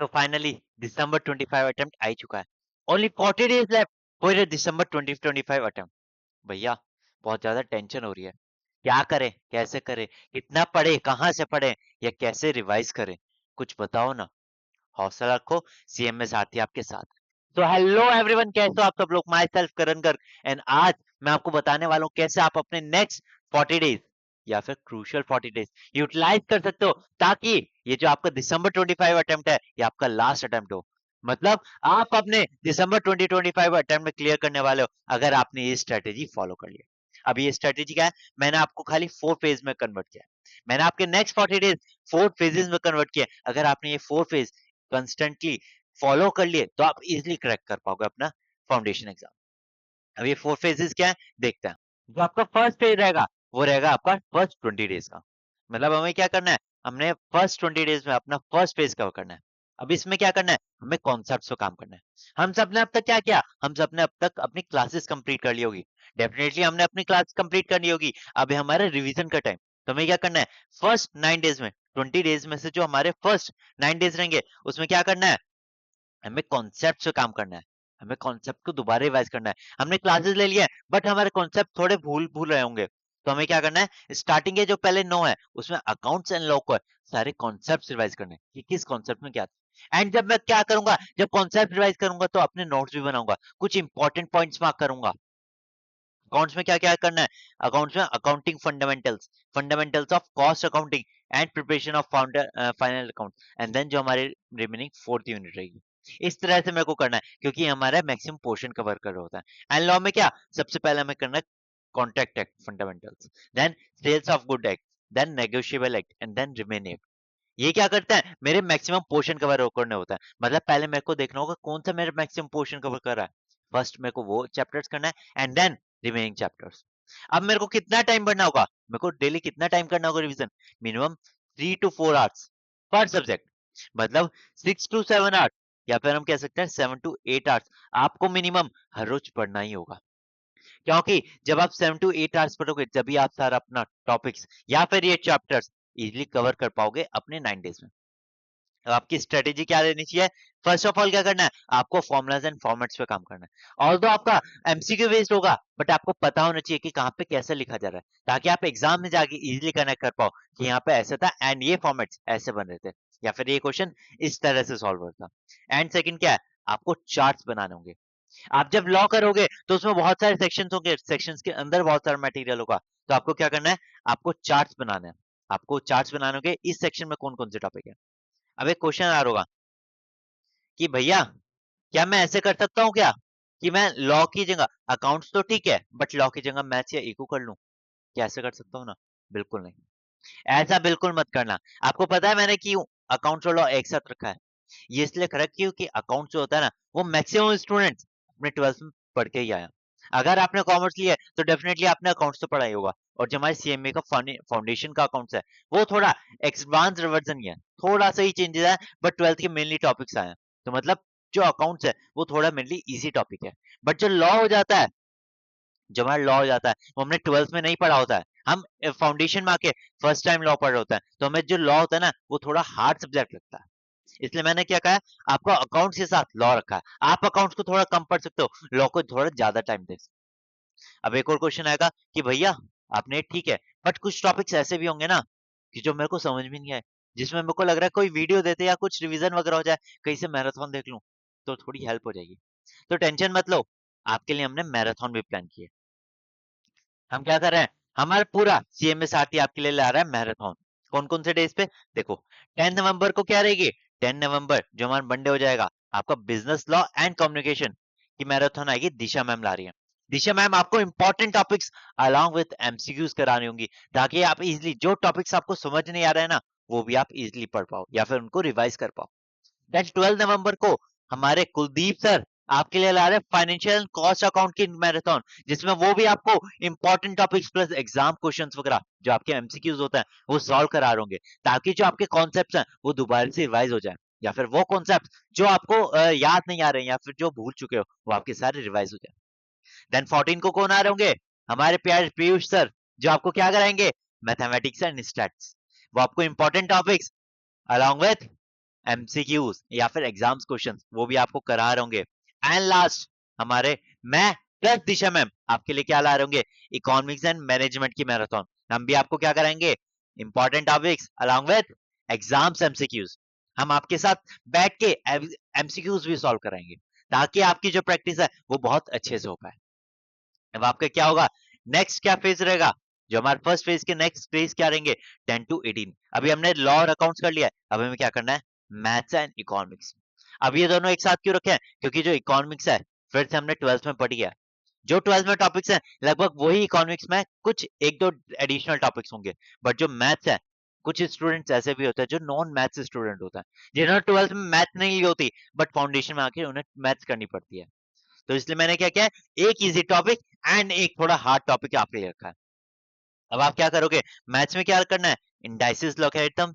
तो फाइनली दिसंबर 25 अटेम्प्ट आ ही चुका है। Only 40 days left for the December 2025 attempt. भैया बहुत ज्यादा टेंशन हो रही है। क्या करें, कैसे करें, कितना पढ़े, कहाँ से पढ़े, या कैसे रिवाइज करें? कुछ बताओ ना। हौसला रखो, सीएमए साथी आपके साथ। तो हेलो एवरीवन, कैसे हो आप सब लोग? My self Karan Garg, and आज मैं आपको बताने वाला हूँ कैसे आप अपने नेक्स्ट 40 डेज या फिर क्रूशियल 40 डेज यूटिलाइज कर सकते हो, ताकि ये जो आपका दिसंबर 25 अटेम्प्ट है ये आपका लास्ट अटेम्प्ट हो। मतलब आप अपने दिसंबर 2025 अटेम्प्ट में क्लियर करने वाले हो अगर आपने ये स्ट्रेटेजी फॉलो कर लिया। अब ये स्ट्रेटेजी क्या है? मैंने आपको खाली 4 फेज में कन्वर्ट किया है। मैंने आपके नेक्स्ट 40 डेज 4 फेजेस में कन्वर्ट किया है। अगर आपने ये 4 फेज कंस्टेंटली फॉलो कर लिए तो आप इजीली क्रैक कर पाओगे अपना फाउंडेशन एग्जाम। अब ये 4 फेजेस क्या है देखते हैं। जो आपका फर्स्ट फेज रहेगा वो रहेगा आपका फर्स्ट 20 डेज का। मतलब हमें क्या करना है? हमने फर्स्ट 20 डेज में अपना फर्स्ट फेज कवर करना है। अब इसमें क्या करना है? हमें कॉन्सेप्ट्स पे काम करना है। हम सब ने अब तक क्या किया? हम सब ने अब तक अपनी क्लासेस कंप्लीट कर ली होगी। डेफिनेटली हमने अपनी क्लास कंप्लीट करनी होगी। अभी हमारा रिवीजन का टाइम। तो हमें क्या करना है? फर्स्ट 9 डेज में, 20 डेज में से जो हमारे फर्स्ट 9 डेज रहेंगे उसमें क्या करना है? हमें कॉन्सेप्ट से काम करना है। हमें कॉन्सेप्ट को दोबारा रिवाइज करना है। हमने क्लासेस ले लिया है बट हमारे कॉन्सेप्ट थोड़े भूल भूल रहे होंगे। तो हमें क्या करना है? स्टार्टिंग के जो पहले 9 है उसमें अकाउंट्स एंड लॉ को सारे कॉन्सेप्ट रिवाइज करने हैं कि किस कॉन्सेप्ट में क्या था। एंड जब मैं क्या करूंगा, जब कॉन्सेप्ट रिवाइज करूंगा तो अपने नोट्स भी बनाऊंगा, कुछ इंपॉर्टेंट पॉइंट्स मार्क करूंगा। अकाउंट्स में क्या क्या करना है? अकाउंट्स में accounting fundamentals, fundamentals of cost accounting and preparation of final account, and then जो हमारी रिमेनिंग फोर्थ यूनिट रहेगी। इस तरह से मेरे को करना है क्योंकि हमारा मैक्सिमम पोर्शन कवर कर रहा होता है। एंड लॉ में क्या सबसे पहले हमें करना है? Contract act fundamentals, then sales of good act, then negotiable act, and then remain act. ये क्या करता है? मेरे मैक्सिमम पोर्शन कवर करने होता है। मतलब पहले मेरे को देखना होगा कौन सा मेरे मैक्सिमम पोर्शन कवर कर रहा है। फर्स्ट मेरे को वो चैप्टर्स करना है एंड देन रिमेनिंग चैप्टर्स। अब मेरे को कितना टाइम पढ़ना होगा? मेरे को डेली कितना टाइम करना होगा revision? Minimum 3 to 4 hours per subject. मतलब 6 to 7 आवर्स, या फिर हम कह सकते हैं 7 to 8 आवर्स आपको मिनिमम हर रोज पढ़ना ही होगा। क्योंकि जब आप 7 to 8 आवर्स पढ़ोगे जब आप सारा अपना टॉपिक्स या फिर ये चैप्टर्स इजिली कवर कर पाओगे अपने 9 डेज में। अब आपकी स्ट्रेटेजी क्या रहनी चाहिए? फर्स्ट ऑफ ऑल क्या करना है? आपको फॉर्मुलाज एंड फॉर्मेट्स पे काम करना है। ऑल्दो आपका एमसीक्यू बेस्ड होगा बट आपको पता होना चाहिए कि कहाँ पे कैसे लिखा जा रहा है, ताकि आप एग्जाम में जाके इजीली कनेक्ट कर पाओ कि यहाँ पे ऐसा था एंड ये फॉर्मेट्स ऐसे बन रहे थे, या फिर ये क्वेश्चन इस तरह से सॉल्व होता। एंड सेकंड क्या है? आपको चार्ट्स बनाने होंगे। आप जब लॉ करोगे तो उसमें बहुत सारे सेक्शंस होंगे, सेक्शंस के अंदर बहुत सारा मटेरियल होगा। तो आपको क्या करना है? आपको चार्ट्स बनाना है। आपको चार्ट्स बनाने होंगे इस सेक्शन में कौन कौन से टॉपिक है। अब एक क्वेश्चन आ रहा होगा कि भैया क्या मैं ऐसे कर सकता हूँ क्या कि मैं लॉ की जगह अकाउंट्स तो ठीक है बट लॉ की जगह मैथ्स या इको कर लूं? क्या ऐसे कर सकता हूँ ना? बिल्कुल नहीं। ऐसा बिल्कुल मत करना। आपको पता है मैंने क्यों अकाउंट्स और लॉ एक साथ रखा है? ये इसलिए करा क्योंकि अकाउंट्स जो होता है ना वो मैक्सिमम स्टूडेंट्स अपने 12th में पढ़ के ही आया। अगर आपने कॉमर्स लिया है तो डेफिनेटली आपने अकाउंट्स तो पढ़ा ही होगा। और जो हमारे सीएमए का फाउंडेशन का अकाउंट्स है वो थोड़ा एडवांस रिवर्जन ही है, थोड़ा सा ही चेंजेस है, बट 12th के मेनली टॉपिक्स आए हैं। तो मतलब जो अकाउंट्स है वो थोड़ा मेनली इजी टॉपिक है। बट जो लॉ हो जाता है, जो हमारा लॉ हो जाता है वो हमने 12th में नहीं पढ़ा होता है। हम फाउंडेशन में आके फर्स्ट टाइम लॉ पढ़ रहे होता है, तो हमें जो लॉ होता है ना वो थोड़ा हार्ड सब्जेक्ट लगता है। इसलिए मैंने क्या कहा है? आपको अकाउंट्स के साथ लॉ रखा है। आप अकाउंट्स को थोड़ा कम पढ़ सकते हो, लॉ को थोड़ा ज्यादा टाइम दे सकते हो। अब एक और क्वेश्चन आएगा कि भैया आपने ठीक है बट कुछ टॉपिक्स ऐसे भी होंगे ना कि जो मेरे को समझ में नहीं आए, जिसमें मेरे को लग रहा है कोई वीडियो देते या कुछ रिवीजन वगैरह हो जाए, कहीं से मैराथन देख लूं तो थोड़ी हेल्प हो जाएगी। तो टेंशन मत लो, आपके लिए हमने मैराथन भी प्लान किया। हम क्या कर रहे हैं? हमारा पूरा सीएमए साथी आपके लिए ला रहा है मैराथन। कौन कौन से डेज पे? देखो 10 नवंबर को क्या रहेगी? 10 नवंबर जो हमारा मंडे हो जाएगा आपका बिजनेस लॉ एंड कम्युनिकेशन की मैराथन आएगी, दिशा मैम ला रही है। दिशा मैम आपको important topics along with MCQs करानी होंगी, ताकि आप इजिली जो टॉपिक्स आपको समझ नहीं आ रहे हैं ना वो भी आप इजिली पढ़ पाओ या फिर उनको रिवाइज कर पाओ। देन 12 नवंबर को हमारे कुलदीप सर आपके लिए ला रहे हैं फाइनेंशियल कॉस्ट अकाउंट की मैराथन, जिसमें वो भी आपको important topics plus exam questions वगैरह जो आपके एमसीक्यूज होते हैं वो सॉल्व करा रहे होंगे, ताकि जो आपके कॉन्सेप्ट्स हैं वो दोबारा से रिवाइज हो जाए, या फिर वो कॉन्सेप्ट जो आपको याद नहीं आ रहे हैं या फिर जो भूल चुके हो वो आपके सारे रिवाइज हो जाए। देन 14 को कौन आ रहे होंगे? हमारे प्यारे पीयूष सर, जो आपको क्या कराएंगे? Mathematics and stats. वो आपको important topics along with MCQs या फिर एग्जाम्स क्वेश्चंस वो भी आपको करा रहे होंगे। एंड लास्ट हमारे मैं प्लस दिशा मैम आपके लिए क्या ला रहे होंगे, इकोनॉमिक्स एंड मैनेजमेंट की मैराथन। हम भी आपको क्या कराएंगे, important topics along with exams MCQs. हम आपके साथ बैठ के एमसीक्यूज भी सॉल्व कराएंगे ताकि आपकी जो प्रैक्टिस है वो बहुत अच्छे से हो पाए। अब आपका क्या होगा, नेक्स्ट क्या फेज रहेगा, जो हमारे फर्स्ट फेज के नेक्स्ट फेज क्या रहेंगे, 10 to 18। अभी हमने लॉ और अकाउंट्स कर लिया है, अब हमें क्या करना है, मैथ्स एंड इकोनॉमिक्स। अब ये दोनों एक साथ क्यों रखे हैं, क्योंकि जो इकोनॉमिक्स है फिर से हमने 12th में पढ़ी है, जो 12th में टॉपिक्स हैं लगभग वही इकोनॉमिक्स में कुछ एक दो एडिशनल टॉपिक्स होंगे। बट जो मैथ्स है, कुछ स्टूडेंट्स ऐसे भी होते हैं जो नॉन मैथ्स स्टूडेंट होता है जिन्होंने 12th में मैथ नहीं ली होती, बट फाउंडेशन में आके उन्हें मैथ्स करनी पड़ती है। तो इसलिए मैंने क्या किया है, एक इजी टॉपिक एंड एक थोड़ा हार्ड टॉपिक आपके लिए रखा है। अब आप क्या करोगे, मैथ्स में क्या करना है, indices, logarithm,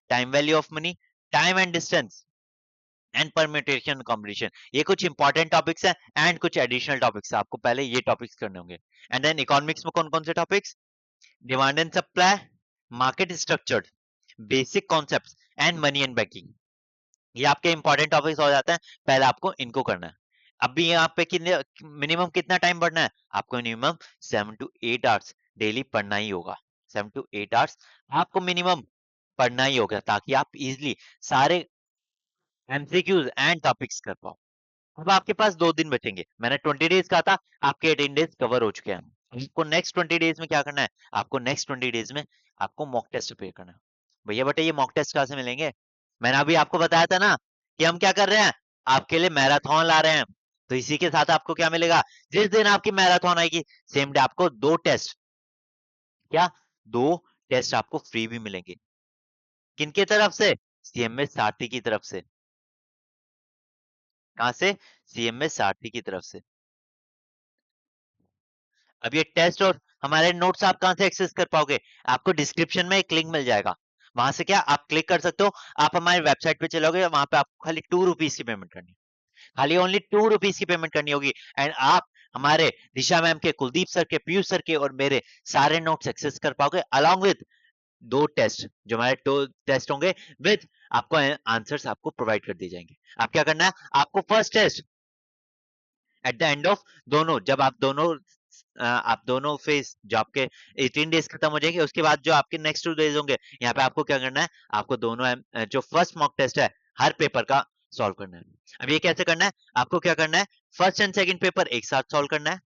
time value of money, time and distance and permutation combination, ये कुछ इंपॉर्टेंट टॉपिक्स हैं एंड कुछ एडिशनल टॉपिक्स है, आपको पहले ये टॉपिक्स करने होंगे। एंड देन इकोनॉमिक्स में कौन कौन से topics, demand and supply, market structure, basic concepts and money and banking, ये आपके इंपॉर्टेंट टॉपिक्स हो जाते हैं, पहले आपको इनको करना है। अभी यहाँ पे कितने मिनिमम कितना टाइम पढ़ना है, आपको मिनिमम 7 to 8 आवर्स डेली पढ़ना ही होगा। 7 to 8 आवर्स आपको मिनिमम पढ़ना ही होगा ताकि आप इजिली सारे एमसीक्यूज एंड टॉपिक्स कर पाओ। अब आपके पास 2 दिन बचेंगे, मैंने 20 डेज कहा था, आपके 18 डेज कवर हो चुके हैं। आपको नेक्स्ट 20 डेज में क्या करना है, आपको नेक्स्ट 20 डेज में आपको मॉक टेस्ट प्रिपेयर करना है। भैया बेटा ये मॉक टेस्ट कहाँ से मिलेंगे, मैंने अभी आपको बताया था ना कि हम क्या कर रहे हैं, आपके लिए मैराथन ला रहे हैं। तो इसी के साथ आपको क्या मिलेगा, जिस दिन आपकी मैराथन आएगी सेम डे आपको 2 टेस्ट, क्या 2 टेस्ट आपको फ्री भी मिलेंगे। किनके तरफ से, सीएमएस सारथी की तरफ से। कहाँ से, सीएमएस सारथी की तरफ से। अब ये टेस्ट और हमारे नोट्स आप कहाँ से एक्सेस कर पाओगे, आपको डिस्क्रिप्शन में एक लिंक मिल जाएगा, वहां से क्या आप क्लिक कर सकते हो, आप हमारी वेबसाइट पे चलोगे, वहां पे आपको खाली 2 रुपीज की पेमेंट करनी है, खाली ओनली 2 रुपीज की पेमेंट करनी होगी। एंड आप हमारे दिशा मैम के, कुलदीप सर के, पीयूष सर के और मेरे सारे नोट्स एक्सेस कर पाओगे अलॉन्ग विद 2 टेस्ट, जो हमारे 2 टेस्ट होंगे विद आपको आंसर्स आपको प्रोवाइड कर दिए जाएंगे। आप क्या करना है, आपको first test at the end of दोनों, जब आप दोनों फेज जो आपके 18 डेज खत्म हो जाएंगे, उसके बाद जो आपके नेक्स्ट 2 डेज होंगे, यहाँ पे आपको क्या करना है, आपको दोनों जो फर्स्ट मॉक टेस्ट है हर पेपर का सॉल्व करना है। अब ये कैसे करना है, आपको क्या करना है, फर्स्ट एंड सेकंड पेपर एक साथ सॉल्व करना है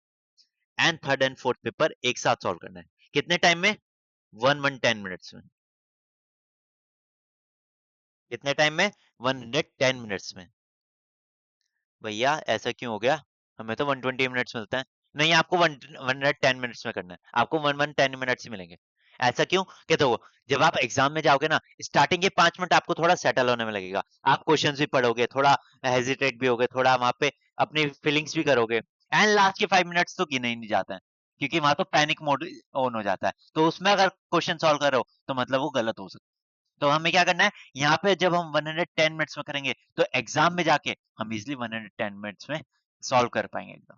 and third and fourth paper एक साथ सॉल्व करना है। कितने टाइम में, 110 मिनट्स में। कितने टाइम में, 110 मिनट्स में। भैया ऐसा क्यों हो गया, हमें तो 120 मिनट्स मिलता है। नहीं, आपको 110 मिनट्स में करना है, आपको 110 मिनट्स ही मिलेंगे। ऐसा क्यों, कि तो जब आप एग्जाम में जाओगे ना, स्टार्टिंग के 5 मिनट आपको थोड़ा सेटल होने में लगेगा, आप क्वेश्चंस भी पढ़ोगे, थोड़ा हेजिटेट भी होगे, थोड़ा वहां पे अपनी फीलिंग्स भी करोगे, एंड लास्ट के 5 मिनट्स तो गिने ही नहीं जाते हैं, क्योंकि वहां तो पैनिक मोड ऑन हो जाता है, तो उसमें अगर क्वेश्चन सॉल्व करो तो मतलब वो गलत हो सकता है। तो हमें क्या करना है, यहाँ पे जब हम 110 मिनट्स में करेंगे तो एग्जाम में जाके हम इजिली 110 मिनट्स में सॉल्व कर पाएंगे एकदम।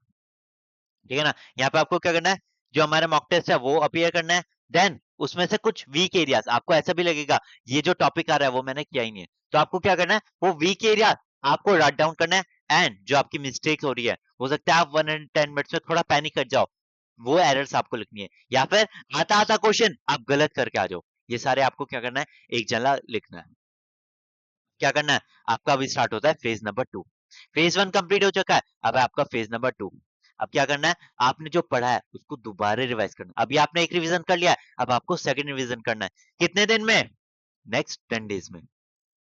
ठीक है ना, यहाँ पे आपको क्या करना है, जो हमारा मॉक टेस्ट है वो अपीयर करना है, देन उसमें से कुछ वीक एरियाज, आपको ऐसा भी लगेगा ये जो टॉपिक आ रहा है वो मैंने किया ही नहीं है, तो आपको क्या करना है, वो वीक एरिया आपको राइट डाउन करना है। एंड जो आपकी मिस्टेक्स हो रही है, हो सकता है आप 110 मिनट्स में थोड़ा पैनिक कर जाओ, वो एरर्स आपको लिखनी है, या फिर आता आता क्वेश्चन आप गलत करके आ जाओ, ये सारे आपको क्या करना है, एक जला लिखना है। क्या करना है, आपका अभी स्टार्ट होता है फेज नंबर 2। फेज 1 कंप्लीट हो चुका है, अब है आपका फेज नंबर 2। अब क्या करना है, आपने जो पढ़ा है उसको दोबारा रिवाइज करना है। अभी आपने एक रिवीजन कर लिया है, अब आपको सेकंड रिवीजन करना है। कितने दिन में, नेक्स्ट 10 डेज में।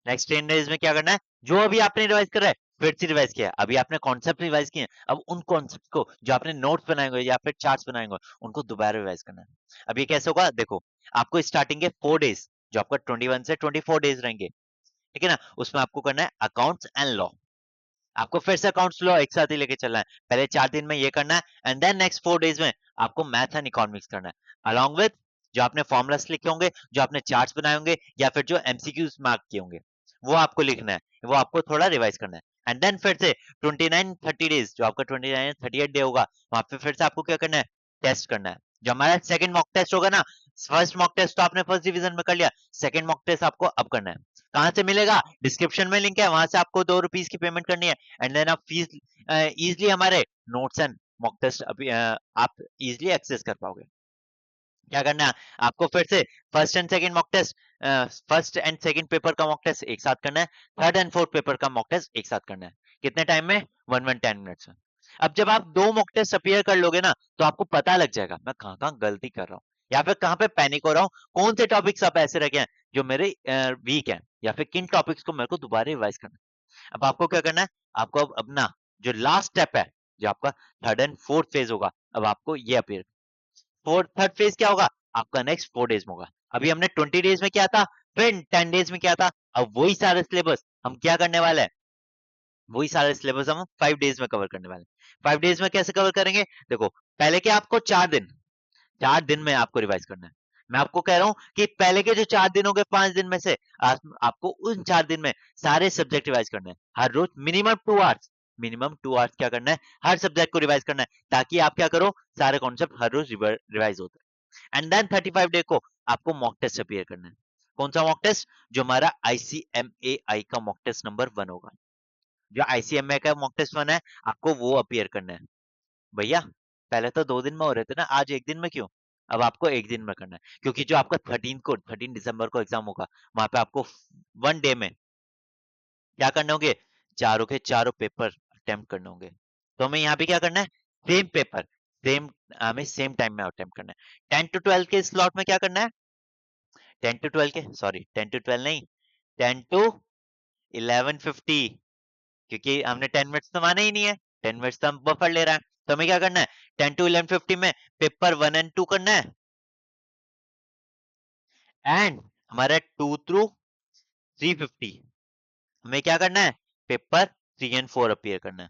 नेक्स्ट 10 डेज में क्या करना है, जो अभी आपने रिवाइज करा है फिर से रिवाइज किया है, अभी आपने कॉन्सेप्ट रिवाइज किए हैं, अब उन कॉन्सेप्ट को जो आपने नोट्स बनाएंगे या फिर चार्ट्स बनाएंगे उनको दोबारा रिवाइज करना है। अब ये कैसे होगा, देखो आपको स्टार्टिंग के 4 डेज, जो आपका 21 से 24 डेज रहेंगे, ठीक है ना, उसमें आपको करना है अकाउंट्स एंड लॉ, आपको फिर से अकाउंट्स लॉ एक साथ ही लेके चलना है। पहले 4 दिन में ये करना है एंड देन नेक्स्ट 4 डेज में आपको मैथ एंड इकोनॉमिक्स करना है अलॉन्ग विद जो आपने फॉर्मुलास लिखे होंगे, जो आपने चार्ट्स बनाए होंगे या फिर जो एमसीक्यूज मार्क किए होंगे वो आपको लिखना है, वो आपको थोड़ा रिवाइज करना है। एंड देन फिर से 29-30 डेज, जो आपका 29-38 डे होगा, वहां पे फिर से आपको क्या करना है, टेस्ट करना है। जो हमारा सेकंड मॉक टेस्ट होगा ना, फर्स्ट मॉक टेस्ट तो आपने फर्स्ट डिवीजन में कर लिया, सेकंड मॉक टेस्ट आपको अब करना है। कहाँ से मिलेगा? डिस्क्रिप्शन में लिंक है, वहां से आपको 2 रुपीज की पेमेंट करनी है एंड देन आप फीस इजिली हमारे नोट्स एंड मॉक टेस्ट अभी आप इजिली एक्सेस कर पाओगे। क्या करना है आपको? फिर से first and second mock test, first and second paper का मॉक टेस्ट एक साथ करना है, थर्ड एंड फोर्थ पेपर का मॉक टेस्ट एक साथ करना है। कितने टाइम में? 1-10 मिनट्स में। अब जब आप 2 मॉक टेस्ट अपीयर कर लोगे ना, तो आपको पता लग जाएगा मैं कहाँ कहाँ गलती कर रहा हूँ या फिर कहाँ पे पैनिक हो रहा हूँ, कौन से टॉपिक्स आप ऐसे रह गए हैं जो मेरे वीक हैं, या फिर किन टॉपिक्स को मेरे को दोबारा रिवाइज करना है। अब आपको क्या करना है? आपको अब अपना जो लास्ट स्टेप है, जो आपका थर्ड एंड फोर्थ फेज होगा, अब आपको ये अपीयर, फोर्थ थर्ड फेज क्या होगा? आपका नेक्स्ट 4 डेज में होगा। अभी हमने 20 डेज में किया था, फिर 10 डेज में किया था। अब वही सारे सिलेबस हम क्या करने वाले हैं? वही सारे सिलेबस हम 5 डेज में कवर करने वाले हैं। 5 डेज में कैसे कवर करेंगे? देखो, पहले के आपको 4 दिन, 4 दिन में आपको रिवाइज करना है। मैं आपको कह रहा हूँ कि पहले के जो 4 दिन हो गए 5 दिन में से, आपको उन 4 दिन में सारे सब्जेक्ट रिवाइज करने हैं, हर रोज मिनिमम 2 आवर्स, मिनिमम 2 आवर्स क्या करना है? हर सब्जेक्ट को रिवाइज करना है, ताकि आप क्या करो? सारे कॉन्सेप्ट हर रोज रिवाइज होते हैं। एंड देन 35 डे को आपको मॉक टेस्ट अपीयर करना है। कौन सा मॉक टेस्ट? जो हमारा ICMAI का मॉक टेस्ट नंबर 1 होगा। जो ICMAI का मॉक टेस्ट 1 है, आपको वो अपीयर करना है। भैया, पहले तो 2 दिन में हो रहे थे ना, आज एक दिन में क्यों? अब आपको एक दिन में करना है, क्योंकि जो आपका 13 दिसंबर को एग्जाम होगा, वहां पे आपको 1 डे में क्या करने होंगे? चारों के चारों पेपर अटेम्प्ट करने होंगे। तो हमें यहाँ पे क्या करना है? सेम पेपर, सेम, हमें सेम टाइम में अटेम्प्ट करना है। 10 to 12 के स्लॉट में क्या करना है? 10 to 12 के, सॉरी 10 to 12 नहीं, 10 to 11:50, क्योंकि हमने 10 मिनट्स तो माने ही नहीं है, 10 मिनट्स तो हम बफर ले रहा है। तो हमें क्या करना है? 10 to 11:50 में पेपर 1 and 2 करना है, एंड हमारा 2 through 3:50 हमें क्या करना है? पेपर 3 and 4 अपीयर करना है।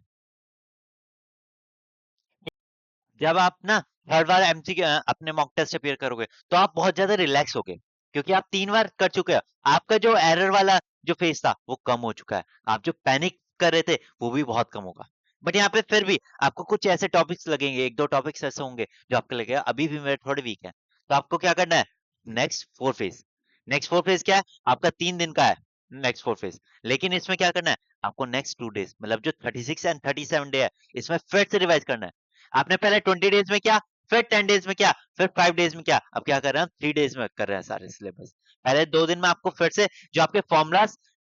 जब आप ना हर बार एमसीक्यू अपने मॉक टेस्ट अपीयर करोगे, तो आप बहुत ज्यादा रिलैक्स होगे, क्योंकि आप 3 बार कर चुके हो। आपका जो एरर वाला जो फेस था वो कम हो चुका है, आप जो पैनिक कर रहे थे वो भी बहुत कम होगा। बट यहाँ पे फिर भी आपको कुछ ऐसे टॉपिक्स लगेंगे, 1-2 टॉपिक्स ऐसे होंगे जो आपको लगेगा अभी भी मेरे थोड़े वीक है। तो आपको क्या करना है? नेक्स्ट 4 फेज क्या है? आपका 3 दिन का है नेक्स्ट 4 फेज, लेकिन इसमें क्या करना है? आपको नेक्स्ट 2 डेज, मतलब जो 36 and 37 डे है, इसमें फिर से रिवाइज करना है। आपने पहले 20 डेज में किया, फिर 10 डेज में किया, फिर 5 डेज में किया, अब क्या कर रहे हैं? 3 डेज में कर रहे हैं सारे सिलेबस। पहले 2 दिन में आपको फिर से जो आपके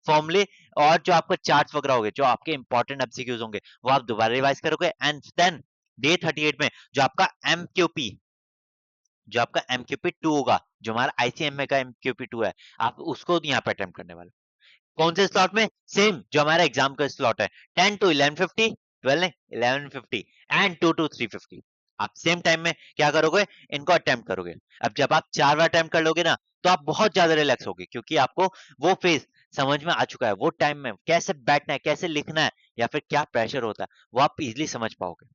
फॉर्मूले और जो आपके चार्ट्स वगैरह होंगे, जो आपके इंपॉर्टेंट एमसीक्यूज होंगे, वो आप दोबारा रिवाइज करोगे। एंड देन डे 38 में जो आपका एमक्यूपी 2 होगा, जो हमारा ICMA का एमक्यूपी 2 है, आप उसको यहाँ पे अटेम्प्ट करने वाले। कौन से स्लॉट में? सेम जो हमारा एग्जाम का स्लॉट है, 10 to 11:50, 12 नहीं, 11:50 एंड 2 to 3:50। आप सेम टाइम में क्या करोगे? इनको अटेम्प्ट करोगे। अब जब आप 4 बार अटेम्प्ट कर लोगे ना, तो आप बहुत ज्यादा रिलैक्स होगे, क्योंकि आपको वो फेज समझ में आ चुका है, वो टाइम में कैसे बैठना है, कैसे लिखना है, या फिर क्या प्रेशर होता है, वो आप इजिली समझ पाओगे।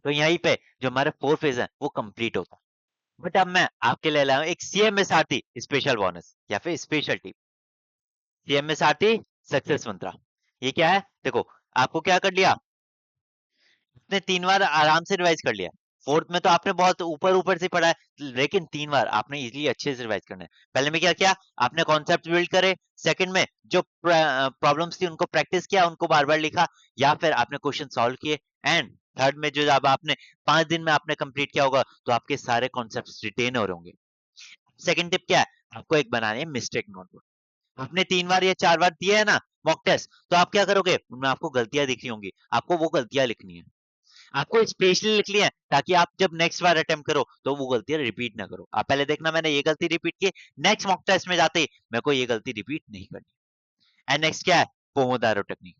तो यहीं पे जो हमारे 4 फेज है वो कंप्लीट होता है। बट अब मैं आपके लिए लाया हूँ एक CMSRT स्पेशल बोनस या फिर स्पेशल टिप। CMSRT सक्सेस मंत्रा। ये क्या है? देखो, आपको क्या कर लिया? आपने 3 बार आराम से रिवाइज कर लिया। फोर्थ में तो आपने बहुत ऊपर ऊपर से पढ़ा है, लेकिन 3 बार आपने इजीली अच्छे से रिवाइज करना है। पहले में क्या किया? आपने कॉन्सेप्ट बिल्ड करे। सेकंड में जो प्रॉब्लम्स थी उनको प्रैक्टिस किया, उनको बार बार लिखा, या फिर आपने क्वेश्चन सॉल्व किए। एंड थर्ड में जो जब आपने 5 दिन में आपने कंप्लीट किया होगा, तो आपके सारे कॉन्सेप्ट रिटेन हो रहे होंगे। सेकंड टिप क्या है? आपको एक बनानी है मिस्टेक नोटबुक। आपने 3 बार या 4 बार दिया है ना मॉक टेस्ट, तो आप क्या करोगे? उनमें आपको गलतियां दिख रही होंगी, आपको वो गलतियां लिखनी है। आपको स्पेशली लिख लिया है, ताकि आप जब नेक्स्ट बार अटेम्प्ट करो तो वो गलतियां रिपीट ना करो। आप पहले देखना, मैंने ये गलती रिपीट की, नेक्स्ट मॉक टेस्ट में जाते ही मेरे को ये गलती रिपीट नहीं करनी। एंड नेक्स्ट क्या है? पोमोदारो टेक्निक।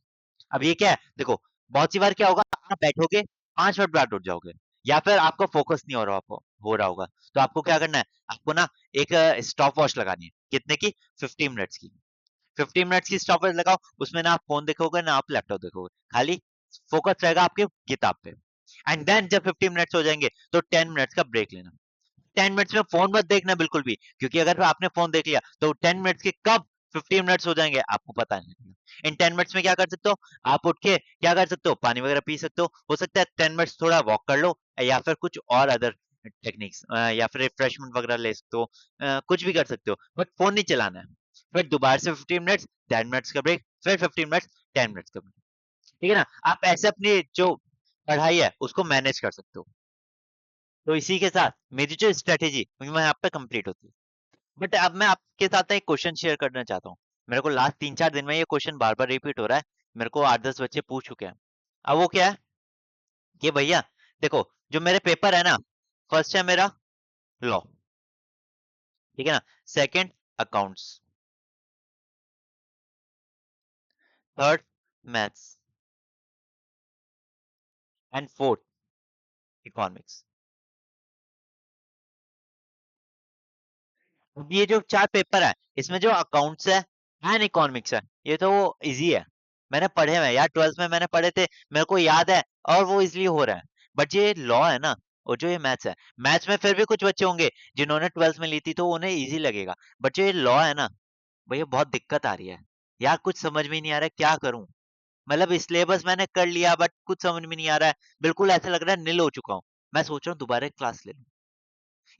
अब ये क्या है? देखो, बहुत सी बार क्या होगा, आप बैठोगे 5 मिनट बाद उठ जाओगे, या फिर आपका फोकस नहीं हो रहा होगा। तो आपको क्या करना है? आपको ना एक स्टॉप वॉच लगानी है। कितने की? 50 मिनट्स की। 50 मिनट्स की स्टॉप वॉच लगाओ, उसमें ना आप फोन देखोगे ना आप लैपटॉप देखोगे, खाली फोकस रहेगा आपके किताब पे। एंड देन जब 50 मिनट्स हो जाएंगे, तो 10 मिनट्स का ब्रेक लेना। 10 मिनट्स में फोन मत देखना बिल्कुल भी, क्योंकि अगर आपने फोन देख लिया तो 10 मिनट्स के कब 15 मिनट्स हो जाएंगे आपको पता नहीं लगेगा। इन 10 मिनट्स में क्या कर सकते हो? आप उठ के क्या कर सकते हो? पानी वगैरह पी सकते हो सकता है 10 मिनट्स थोड़ा वॉक कर लो, या फिर कुछ और अदर टेक्निक्स, या फिर रिफ्रेशमेंट वगैरह ले सकते हो, कुछ भी कर सकते हो, बट फोन नहीं चलाना है। फिर दोबारा से 15 मिनट्स, 10 मिनट्स का ब्रेक, फिर 15 मिनट्स, 10 मिनट्स का ब्रेक। ठीक है ना? आप ऐसे अपनी जो पढ़ाई है उसको मैनेज कर सकते हो। तो इसी के साथ मेरी जो स्ट्रेटेजी वो यहाँ पे कंप्लीट होती है। बट अब मैं आपके साथ एक क्वेश्चन शेयर करना चाहता हूँ। मेरे को लास्ट 3-4 दिन में ये क्वेश्चन बार बार रिपीट हो रहा है। मेरे को 8-10 बच्चे पूछ चुके हैं। अब वो क्या है कि भैया देखो, जो मेरे पेपर है ना, फर्स्ट है मेरा लॉ, ठीक है ना, second accounts, third maths and fourth economics. अब ये जो 4 पेपर है, इसमें जो अकाउंट्स है एंड इकोनॉमिक्स है, ये तो वो इजी है, मैंने पढ़े हुए हैं यार, 12th में मैंने पढ़े थे, मेरे को याद है, और वो इजिली हो रहा है। बट ये लॉ है ना, और जो ये मैथ्स है, मैथ्स में फिर भी कुछ बच्चे होंगे जिन्होंने 12th में ली थी तो उन्हें इजी लगेगा, बट जो ये लॉ है ना, भैया बहुत दिक्कत आ रही है यार, कुछ समझ में ही नहीं आ रहा है क्या करूं। मतलब सिलेबस मैंने कर लिया बट कुछ समझ में नहीं आ रहा है, बिल्कुल ऐसा लग रहा है निल हो चुका हूँ। मैं सोच रहा हूँ दोबारा क्लास ले लूं,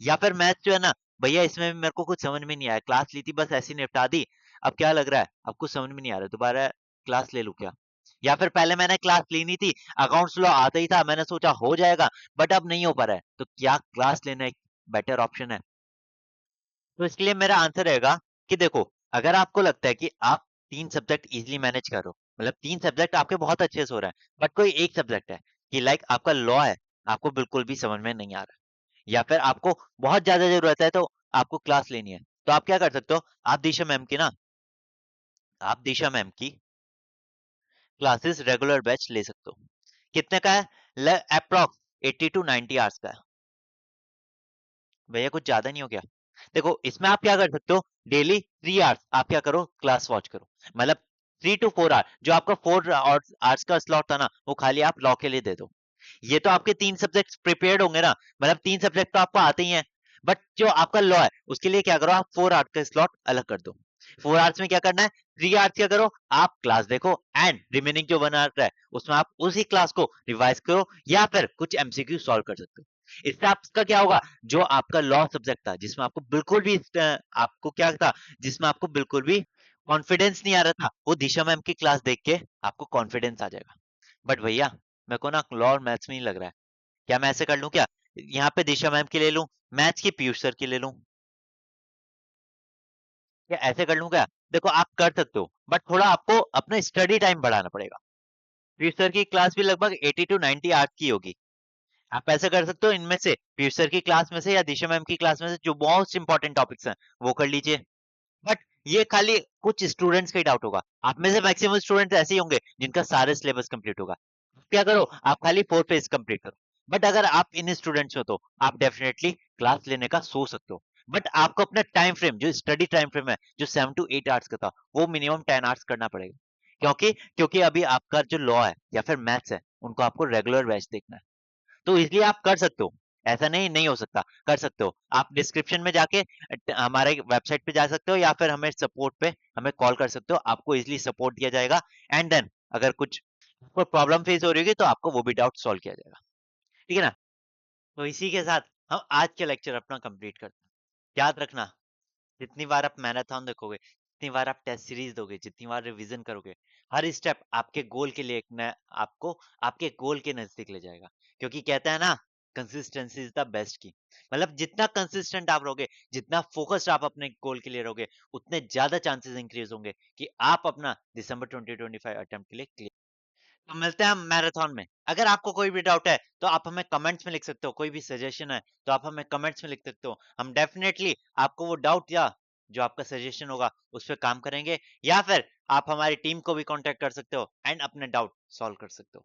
या फिर मैथ जो है ना, भैया इसमें भी मेरे को कुछ समझ में नहीं आया, क्लास ली थी बस ऐसी निपटा दी, अब क्या लग रहा है, अब कुछ समझ में नहीं आ रहा है, दोबारा क्लास ले लूं क्या? या फिर पहले मैंने क्लास ली नहीं थी, अकाउंट्स लॉ आता ही था, मैंने सोचा हो जाएगा, बट अब नहीं हो पा रहा है, तो क्या क्लास लेना एक बेटर ऑप्शन है? तो इसलिए मेरा आंसर रहेगा कि देखो, अगर आपको लगता है कि आप 3 सब्जेक्ट इजीली मैनेज करो, मतलब 3 सब्जेक्ट आपके बहुत अच्छे से हो रहा है, बट कोई एक सब्जेक्ट है कि लाइक आपका लॉ है, आपको बिल्कुल भी समझ में नहीं आ रहा, या फिर आपको बहुत ज्यादा जरूरत है तो आपको क्लास लेनी है, तो आप क्या कर सकते हो, आप दिशा मैम की ना, आप दिशा मैम की क्लासेस रेगुलर बैच ले सकते हो। कितने का है? अप्रोक्स 80 to 90 आवर्स का है। भैया कुछ ज्यादा नहीं हो गया? देखो इसमें आप क्या कर सकते हो, डेली 3 आवर्स आप क्या करो, क्लास वॉच करो, मतलब 3 to 4 आवर, जो आपका 4 आवर्स का स्लॉट था ना, वो खाली आप लॉ के लिए दे दो। ये तो आपके 3 सब्जेक्ट प्रिपेयर्ड होंगे ना, मतलब 3 सब्जेक्ट तो आपको आते ही हैं, बट जो आपका लॉ है उसके लिए क्या करो, आप 4 आवर्स का स्लॉट अलग कर दो। 4 आवर्स में क्या करना है, 3 आवर्स क्या करो, आप क्लास देखो, एंड रिमेनिंग जो 1 आवर है उसमें आप उसी क्लास को रिवाइज करो, या फिर कुछ एमसीक्यू सॉल्व कर सकते हो। इससे आपका क्या होगा, जो आपका लॉ सब्जेक्ट था जिसमें आपको बिल्कुल भी आपको क्या था, जिसमें आपको बिल्कुल भी कॉन्फिडेंस नहीं आ रहा था, वो दिशा मैम की क्लास देख के आपको कॉन्फिडेंस आ जाएगा। बट भैया मेरे को ना लॉ और मैथ्स में ही लग रहा है, क्या मैं ऐसे कर लूं क्या, यहाँ पे दिशा मैम की ले लूं, मैथ्स की पीयूष सर की ले लूं, या ऐसे कर लूं क्या? देखो आप कर सकते हो, बट थोड़ा आपको अपना स्टडी टाइम बढ़ाना पड़ेगा। पीयूष सर की क्लास भी लगभग 80 to 90 आवर्स की होगी। आप ऐसा कर सकते हो, इनमें से पीयूष सर की क्लास में से या दिशा मैम की क्लास में से जो मोस्ट इंपॉर्टेंट टॉपिक्स हैं वो कर लीजिए। बट ये खाली कुछ स्टूडेंट्स का ही डाउट होगा, आप में से मैक्सिमम स्टूडेंट्स ऐसे ही होंगे जिनका सारे सिलेबस कंप्लीट होगा। क्या करो, आप खाली 4 पेज कंप्लीट करो। बट अगर आप इन स्टूडेंट्स हो तो आप डेफिनेटली क्लास लेने का सोच सकते हो। बट आपको अपना टाइम फ्रेम, जो स्टडी टाइम फ्रेम है, जो 7 to 8 आवर्स का था, वो मिनिमम 10 आवर्स करना पड़ेगा। क्योंकि क्योंकि अभी आपका जो लॉ है या फिर मैथ्स है, उनको आपको रेगुलर बैच देखना है, तो इसलिए आप कर सकते हो। ऐसा नहीं नहीं हो सकता, कर सकते हो। आप डिस्क्रिप्शन में जाके हमारे वेबसाइट पे जा सकते हो, या फिर हमें सपोर्ट पे हमें कॉल कर सकते हो, आपको इजीली सपोर्ट दिया जाएगा। एंड देन अगर कुछ आपको प्रॉब्लम फेस हो रही होगी तो आपको वो भी डाउट सॉल्व किया जाएगा। ठीक है ना? तो इसी के साथ हम आज के लेक्चर अपना कंप्लीट करते हैं। याद रखना, जितनी बार आप मैराथन देखोगे, जितनी बार आप टेस्ट सीरीज दोगे, जितनी बार रिवीजन करोगे, हर स्टेप आपके गोल के लिए एक नया आपको आपके गोल के नजदीक ले जाएगा। क्योंकि कहते हैं ना, कंसिस्टेंसी इज द बेस्ट की, मतलब जितना कंसिस्टेंट आप रहोगे, जितना फोकस्ड आप अपने गोल के लिए रहोगे, उतने ज्यादा चांसेस इंक्रीज होंगे कि आप अपना दिसंबर 2025 अटेम्प्ट के लिए क्लियर। तो मिलते हैं हम मैराथन में। अगर आपको कोई भी डाउट है तो आप हमें कमेंट्स में लिख सकते हो, कोई भी सजेशन है तो आप हमें कमेंट्स में लिख सकते हो, हम डेफिनेटली आपको वो डाउट या जो आपका सजेशन होगा उस पर काम करेंगे, या फिर आप हमारी टीम को भी कांटेक्ट कर सकते हो एंड अपने डाउट सॉल्व कर सकते हो।